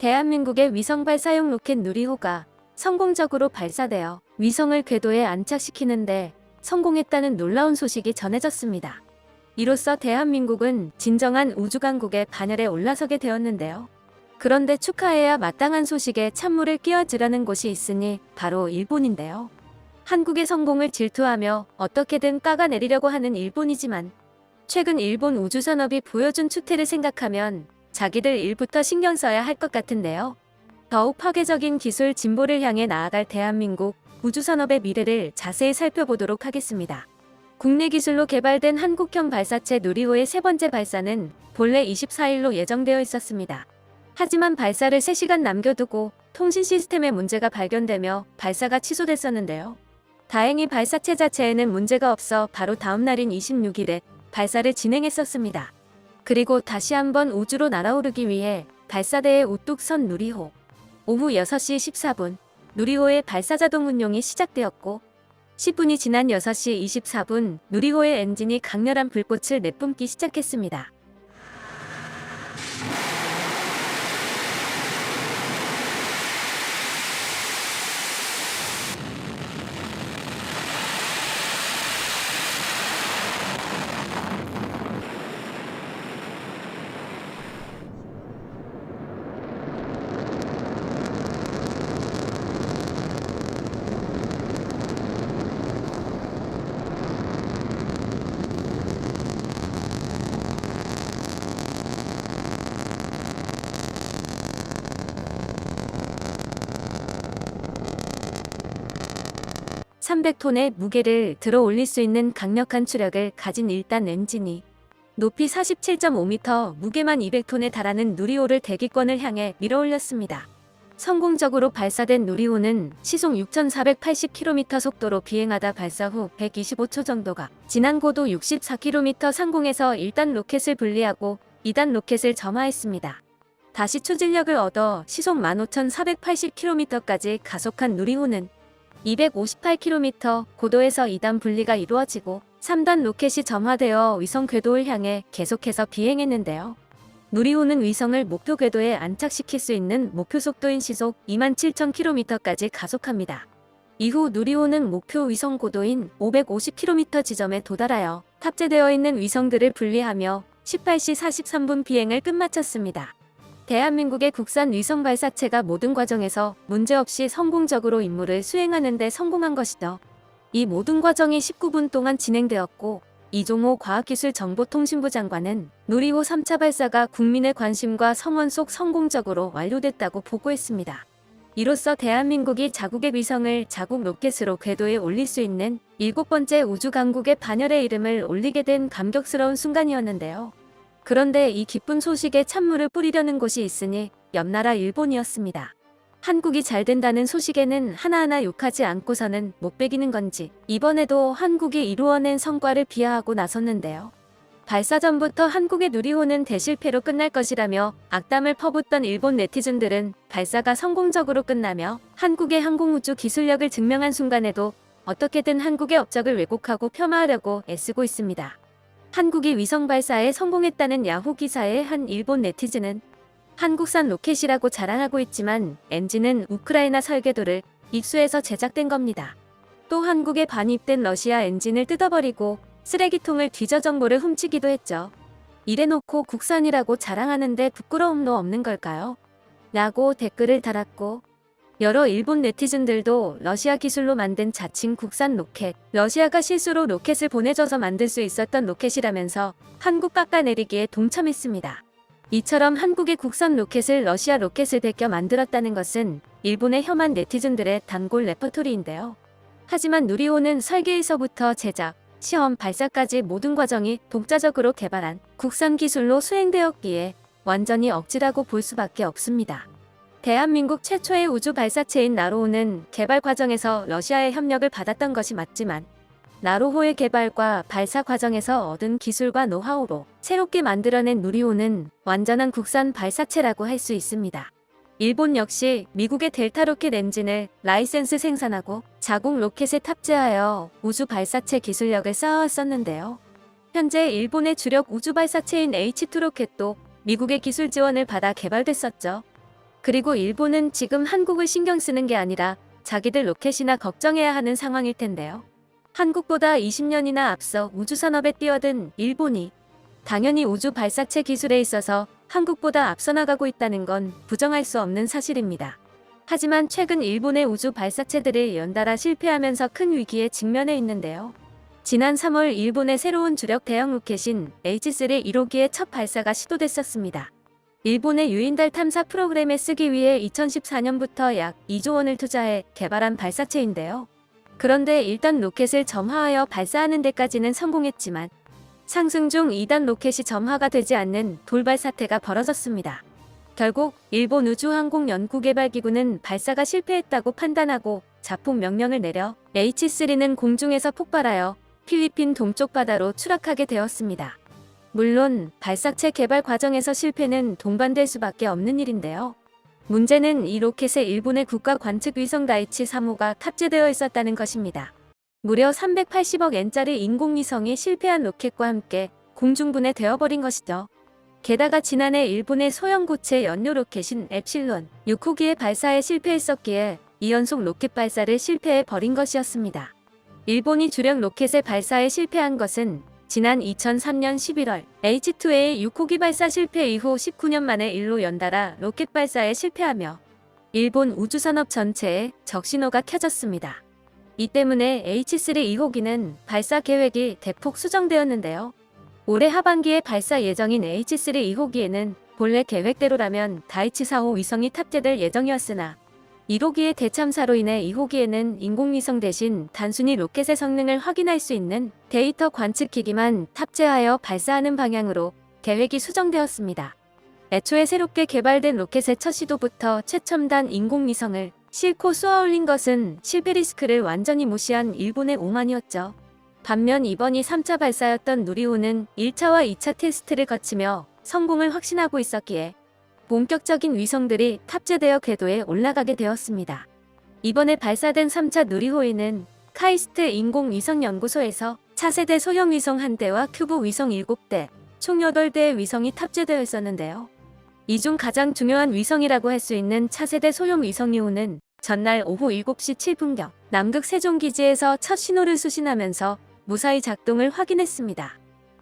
대한민국의 위성 발사용 로켓 누리호가 성공적으로 발사되어 위성을 궤도에 안착시키는데 성공했다는 놀라운 소식이 전해졌습니다. 이로써 대한민국은 진정한 우주강국의 반열에 올라서게 되었는데요. 그런데 축하해야 마땅한 소식에 찬물을 끼얹으려는 곳이 있으니 바로 일본인데요. 한국의 성공을 질투하며 어떻게든 깎아내리려고 하는 일본이지만 최근 일본 우주산업이 보여준 추태를 생각하면 자기들 일부터 신경 써야 할 것 같은데요. 더욱 파괴적인 기술 진보를 향해 나아갈 대한민국 우주산업의 미래를 자세히 살펴보도록 하겠습니다. 국내 기술로 개발된 한국형 발사체 누리호의 세 번째 발사는 본래 24일로 예정되어 있었습니다. 하지만 발사를 3시간 남겨두고 통신 시스템에 문제가 발견되며 발사가 취소됐었는데요. 다행히 발사체 자체에는 문제가 없어 바로 다음 날인 26일에 발사를 진행했었습니다. 그리고 다시 한번 우주로 날아오르기 위해 발사대에 우뚝 선 누리호. 오후 6시 14분 누리호의 발사자동 운용이 시작되었고 10분이 지난 6시 24분 누리호의 엔진이 강렬한 불꽃을 내뿜기 시작했습니다. (300톤의) 무게를 들어 올릴 수 있는 강력한 추력을 가진 1단 엔진이 높이 47.5m, 무게만 200톤에 달하는 누리호를 대기권을 향해 밀어올렸습니다. 성공적으로 발사된 누리호는 시속 6,480km 속도로 비행하다 발사 후 125초 정도가 지난 고도 64km 상공에서 1단 로켓을 분리하고 2단 로켓을 점화했습니다. 다시 추진력을 얻어 시속 15,480km까지 가속한 누리호는 258km 고도에서 2단 분리가 이루어지고 3단 로켓이 점화되어 위성 궤도를 향해 계속해서 비행했는데요. 누리호는 위성을 목표 궤도에 안착시킬 수 있는 목표 속도인 시속 27,000km까지 가속합니다. 이후 누리호는 목표 위성 고도인 550km 지점에 도달하여 탑재되어 있는 위성들을 분리하며 18시 43분 비행을 끝마쳤습니다. 대한민국의 국산 위성 발사체가 모든 과정에서 문제없이 성공적으로 임무를 수행하는 데 성공한 것이죠. 이 모든 과정이 19분 동안 진행되었고 이종호 과학기술정보통신부 장관은 누리호 3차 발사가 국민의 관심과 성원 속 성공적으로 완료됐다고 보고했습니다. 이로써 대한민국이 자국의 위성을 자국 로켓으로 궤도에 올릴 수 있는 7번째 우주강국의 반열에 이름을 올리게 된 감격스러운 순간이었는데요. 그런데 이 기쁜 소식에 찬물을 뿌리려는 곳이 있으니 옆나라 일본이었습니다. 한국이 잘 된다는 소식에는 하나하나 욕하지 않고서는 못 배기는 건지 이번에도 한국이 이루어낸 성과를 비하하고 나섰는데요. 발사 전부터 한국의 누리호는 대실패로 끝날 것이라며 악담을 퍼붓던 일본 네티즌들은 발사가 성공적으로 끝나며 한국의 항공우주 기술력을 증명한 순간에도 어떻게든 한국의 업적을 왜곡하고 폄하하려고 애쓰고 있습니다. 한국이 위성 발사에 성공했다는 야후 기사에 한 일본 네티즌은 한국산 로켓이라고 자랑하고 있지만 엔진은 우크라이나 설계도를 입수해서 제작된 겁니다. 또 한국에 반입된 러시아 엔진을 뜯어버리고 쓰레기통을 뒤져 정보를 훔치기도 했죠. 이래놓고 국산이라고 자랑하는데 부끄러움도 없는 걸까요? 라고 댓글을 달았고 여러 일본 네티즌들도 러시아 기술로 만든 자칭 국산 로켓, 러시아가 실수로 로켓을 보내줘서 만들 수 있었던 로켓이라면서 한국 깎아내리기에 동참했습니다. 이처럼 한국의 국산 로켓을 러시아 로켓을 베껴 만들었다는 것은 일본의 혐한 네티즌들의 단골 레퍼토리인데요. 하지만 누리호는 설계에서부터 제작, 시험, 발사까지 모든 과정이 독자적으로 개발한 국산 기술로 수행되었기에 완전히 억지라고 볼 수밖에 없습니다. 대한민국 최초의 우주 발사체인 나로호는 개발 과정에서 러시아의 협력을 받았던 것이 맞지만 나로호의 개발과 발사 과정에서 얻은 기술과 노하우로 새롭게 만들어낸 누리호는 완전한 국산 발사체라고 할 수 있습니다. 일본 역시 미국의 델타 로켓 엔진을 라이센스 생산하고 자국 로켓에 탑재하여 우주 발사체 기술력을 쌓아왔었는데요. 현재 일본의 주력 우주 발사체인 H2 로켓도 미국의 기술 지원을 받아 개발됐었죠. 그리고 일본은 지금 한국을 신경 쓰는 게 아니라 자기들 로켓이나 걱정해야 하는 상황일 텐데요. 한국보다 20년이나 앞서 우주산업에 뛰어든 일본이 당연히 우주 발사체 기술에 있어서 한국보다 앞서 나가고 있다는 건 부정할 수 없는 사실입니다. 하지만 최근 일본의 우주 발사체들이 연달아 실패하면서 큰 위기에 직면해 있는데요. 지난 3월 일본의 새로운 주력 대형 로켓인 H3 1호기의 첫 발사가 시도됐었습니다. 일본의 유인달 탐사 프로그램에 쓰기 위해 2014년부터 약 2조 원을 투자해 개발한 발사체인데요. 그런데 일단 로켓을 점화하여 발사하는 데까지는 성공했지만 상승 중 2단 로켓이 점화가 되지 않는 돌발 사태가 벌어졌습니다. 결국 일본 우주항공연구개발기구는 발사가 실패했다고 판단하고 자폭 명령을 내려 H3는 공중에서 폭발하여 필리핀 동쪽 바다로 추락하게 되었습니다. 물론 발사체 개발 과정에서 실패는 동반될 수밖에 없는 일인데요. 문제는 이 로켓에 일본의 국가 관측 위성 다이치 3호가 탑재되어 있었다는 것입니다. 무려 380억 엔짜리 인공위성이 실패한 로켓과 함께 공중분해 되어버린 것이죠. 게다가 지난해 일본의 소형 고체 연료 로켓인 엡실론 6호기의 발사에 실패했었기에 2연속 로켓 발사를 실패해 버린 것이었습니다. 일본이 주력 로켓의 발사에 실패한 것은 지난 2003년 11월 H2A 6호기 발사 실패 이후 19년 만에 일로 연달아 로켓 발사에 실패하며 일본 우주산업 전체에 적신호가 켜졌습니다. 이 때문에 H3 2호기는 발사 계획이 대폭 수정되었는데요. 올해 하반기에 발사 예정인 H3 2호기에는 본래 계획대로라면 다이치 4호 위성이 탑재될 예정이었으나 1호기의 대참사로 인해 2호기에는 인공위성 대신 단순히 로켓의 성능을 확인할 수 있는 데이터 관측기기만 탑재하여 발사하는 방향으로 계획이 수정되었습니다. 애초에 새롭게 개발된 로켓의 첫 시도부터 최첨단 인공위성을 싣고 쏘아올린 것은 실패 리스크를 완전히 무시한 일본의 오만이었죠. 반면 이번이 3차 발사였던 누리호는 1차와 2차 테스트를 거치며 성공을 확신하고 있었기에 본격적인 위성들이 탑재되어 궤도에 올라가게 되었습니다. 이번에 발사된 3차 누리호에는 카이스트 인공위성연구소에서 차세대 소형 위성 1대와 큐브 위성 7대, 총 8대의 위성이 탑재되어 있었는데요. 이 중 가장 중요한 위성이라고 할 수 있는 차세대 소형 위성 2호는 전날 오후 7시 7분경 남극 세종기지에서 첫 신호를 수신하면서 무사히 작동을 확인했습니다.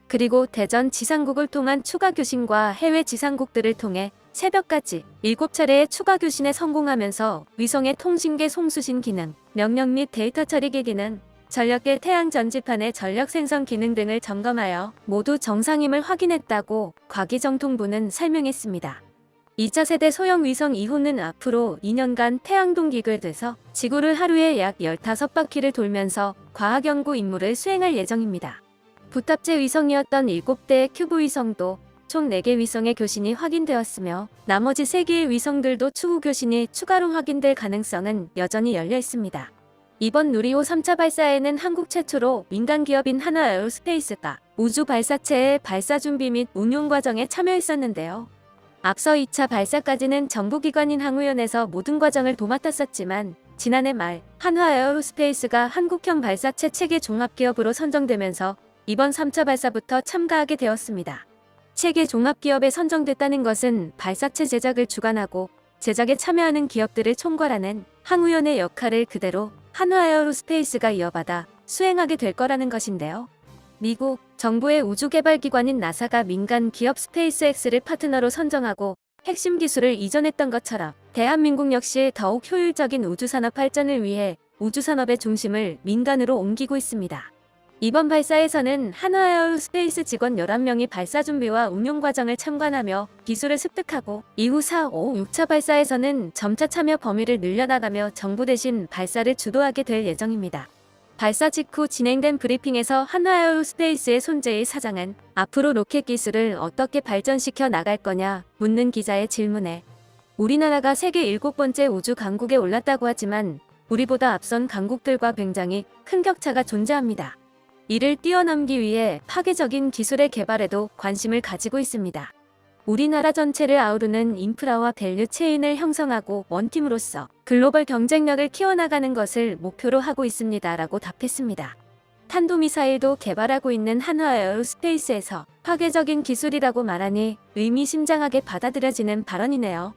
그리고 대전 지상국을 통한 추가 교신과 해외 지상국들을 통해 새벽까지 7차례의 추가 교신에 성공하면서 위성의 통신계 송수신 기능, 명령 및 데이터 처리기 기능, 전력계 태양 전지판의 전력 생성 기능 등을 점검하여 모두 정상임을 확인했다고 과기정통부는 설명했습니다. 2차 세대 소형 위성 2호는 앞으로 2년간 태양 동기를 돼서 지구를 하루에 약 15바퀴를 돌면서 과학연구 임무를 수행할 예정입니다. 부탑재 위성이었던 7대의 큐브 위성도 총 4개 위성의 교신이 확인되었으며 나머지 3개의 위성들도 추후 교신이 추가로 확인될 가능성은 여전히 열려 있습니다. 이번 누리호 3차 발사에는 한국 최초로 민간 기업인 한화에어로스페이스가 우주 발사체의 발사 준비 및 운용 과정에 참여했었는데요. 앞서 2차 발사까지는 정부기관인 항우연에서 모든 과정을 도맡았었지만 지난해 말 한화에어로스페이스가 한국형 발사체 체계 종합기업으로 선정되면서 이번 3차 발사부터 참가하게 되었습니다. 체계 종합기업에 선정됐다는 것은 발사체 제작을 주관하고 제작에 참여하는 기업들을 총괄하는 항우연의 역할을 그대로 한화에어로스페이스가 이어받아 수행하게 될 거라는 것인데요. 미국 정부의 우주개발기관인 나사가 민간 기업 스페이스X를 파트너로 선정하고 핵심 기술을 이전했던 것처럼 대한민국 역시 더욱 효율적인 우주산업 발전을 위해 우주산업의 중심을 민간으로 옮기고 있습니다. 이번 발사에서는 한화에어로스페이스 직원 11명이 발사 준비와 운용 과정을 참관하며 기술을 습득하고 이후 4, 5, 6차 발사에서는 점차 참여 범위를 늘려나가며 정부 대신 발사를 주도하게 될 예정입니다. 발사 직후 진행된 브리핑에서 한화에어로스페이스의 손재일 사장은 앞으로 로켓 기술을 어떻게 발전시켜 나갈 거냐 묻는 기자의 질문에 우리나라가 세계 7번째 우주 강국에 올랐다고 하지만 우리보다 앞선 강국들과 굉장히 큰 격차가 존재합니다. 이를 뛰어넘기 위해 파괴적인 기술의 개발에도 관심을 가지고 있습니다. 우리나라 전체를 아우르는 인프라와 밸류 체인을 형성하고 원팀으로서 글로벌 경쟁력을 키워나가는 것을 목표로 하고 있습니다. 라고 답했습니다. 탄도미사일도 개발하고 있는 한화에어로스페이스에서 파괴적인 기술이라고 말하니 의미심장하게 받아들여지는 발언이네요.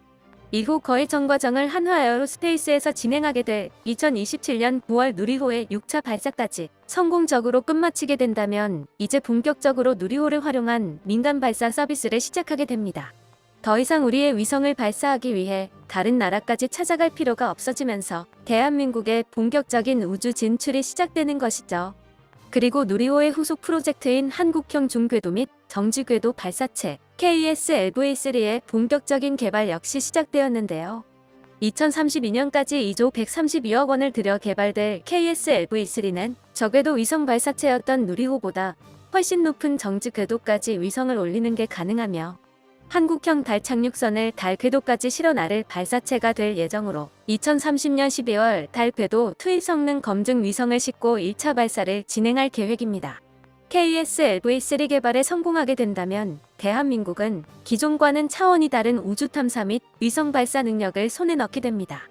이후 거의 전 과정을 한화에어로스페이스에서 진행하게 돼 2027년 9월 누리호의 6차 발사까지 성공적으로 끝마치게 된다면 이제 본격적으로 누리호를 활용한 민간 발사 서비스를 시작하게 됩니다. 더 이상 우리의 위성을 발사하기 위해 다른 나라까지 찾아갈 필요가 없어지면서 대한민국의 본격적인 우주 진출이 시작되는 것이죠. 그리고 누리호의 후속 프로젝트인 한국형 중궤도 및 정지궤도 발사체 KSLV-3의 본격적인 개발 역시 시작되었는데요. 2032년까지 2조 132억 원을 들여 개발될 KSLV-3는 저궤도 위성 발사체였던 누리호보다 훨씬 높은 정지 궤도까지 위성을 올리는 게 가능하며 한국형 달 착륙선을 달 궤도까지 실어 나를 발사체가 될 예정으로 2030년 12월 달 궤도 투입 성능 검증 위성을 싣고 1차 발사를 진행할 계획입니다. KSLV-3 개발에 성공하게 된다면 대한민국은 기존과는 차원이 다른 우주 탐사 및 위성 발사 능력을 손에 넣게 됩니다.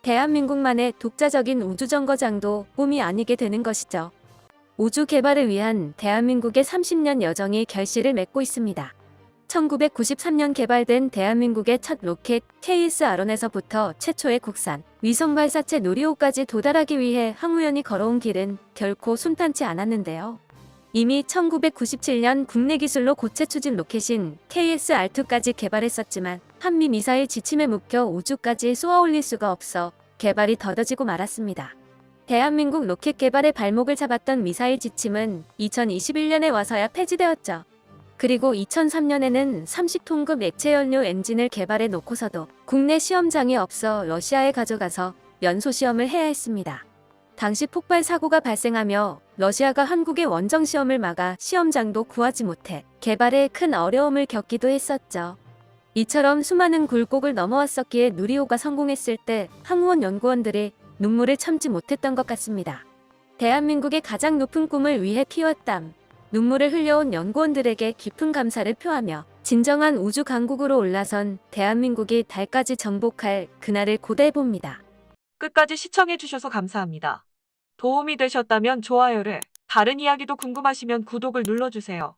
대한민국만의 독자적인 우주 정거장도 꿈이 아니게 되는 것이죠. 우주 개발을 위한 대한민국의 30년 여정이 결실을 맺고 있습니다. 1993년 개발된 대한민국의 첫 로켓 KS-아론에서부터 최초의 국산 위성 발사체 누리호까지 도달하기 위해 항우연이 걸어온 길은 결코 순탄치 않았는데요. 이미 1997년 국내 기술로 고체 추진 로켓인 KS-R2까지 개발했었지만 한미 미사일 지침에 묶여 우주까지 쏘아 올릴 수가 없어 개발이 더뎌지고 말았습니다. 대한민국 로켓 개발의 발목을 잡았던 미사일 지침은 2021년에 와서야 폐지되었죠. 그리고 2003년에는 30톤급 액체연료 엔진을 개발해 놓고서도 국내 시험장이 없어 러시아에 가져가서 연소 시험을 해야 했습니다. 당시 폭발 사고가 발생하며 러시아가 한국의 원정 시험을 막아 시험장도 구하지 못해 개발에 큰 어려움을 겪기도 했었죠. 이처럼 수많은 굴곡을 넘어왔었기에 누리호가 성공했을 때 항우원 연구원들이 눈물을 참지 못했던 것 같습니다. 대한민국의 가장 높은 꿈을 위해 피웠땀, 눈물을 흘려온 연구원들에게 깊은 감사를 표하며 진정한 우주 강국으로 올라선 대한민국이 달까지 정복할 그날을 고대해봅니다. 끝까지 시청해주셔서 감사합니다. 도움이 되셨다면 좋아요를, 다른 이야기도 궁금하시면 구독을 눌러주세요.